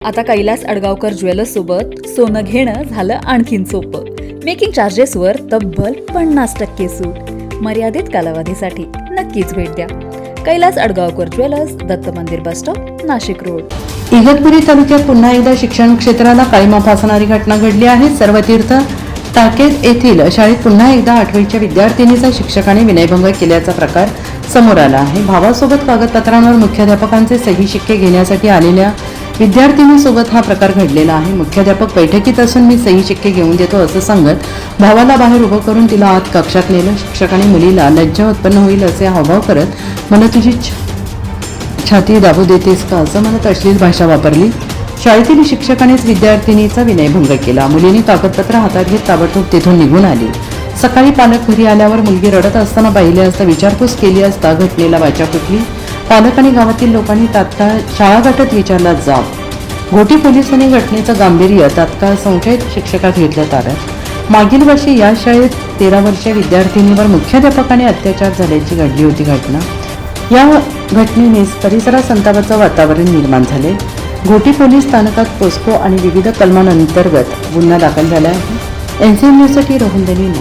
आता कैलास अडगावकर ज्वेलर्स सोबत सोनं घेणं झालं आणखीन सोपं. मेकिंग चार्जेसवर तब्बल 50% सूट. मर्यादित कालावधीसाठी नक्कीच भेट द्या. कैलास अडगावकर ज्वेलर्स, दत्त मंदिर bus stop, Nashik road. Igatpuri तालुक्यात पुन्हा एकदा शिक्षण क्षेत्राला काळीमा फासणारी घटना घडली आहे. सर्वतीर्थ टाकेत येथील शाळेत पुन्हा एकदा 8वीच्या विद्यार्थिनीचा शिक्षकाने विनयभंग केल्याचा प्रकार समोर आला आहे. भावासोबत कागदपत्रांवर मुख्याध्यापकांचे सही शिक्के घेण्यासाठी आलेल्या विद्यार्थिनीसोबत हा प्रकार घडलेला आहे. मुख्याध्यापक बैठकीत असून मी सही शिक्के घेऊन देतो असं सांगत भावाला बाहेर उभं करून तिला आत कक्षात नेलं. शिक्षकाने मुलीला लज्जा उत्पन्न होईल असे हावभाव करत मला तुझी छाती दाबू देतेस का असं म्हणत अश्लील भाषा वापरली. शाळेतील शिक्षकानेच विद्यार्थिनीचा विनयभंग केला. मुलीने कागदपत्र हातात घेत ताबडतोब तेथून निघून आली. सकाळी पालक घरी आल्यावर मुलगी रडत असताना पाहिले असता विचारपूस केली असता घटनेला वाचा फुटली. पालक आणि गावातील लोकांनी तात्काळ शाळा गाठत विचारला जाब. घोटी पोलिसांनी घटनेचं गांभीर्य तात्काळ संशयित शिक्षकात घेतलं ताब्यात. मागील वर्षी या शाळेत 13 वर्षीय विद्यार्थिनीवर मुख्याध्यापकाने अत्याचार झाल्याची घडली होती घटना. या घटनेने परिसरात संतापाचं वातावरण निर्माण झाले. घोटी पोलीस स्थानकात पोस्को आणि विविध कलमांअंतर्गत गुन्हा दाखल झाला आहे. NCN न्यूजसाठी रोहन देनी.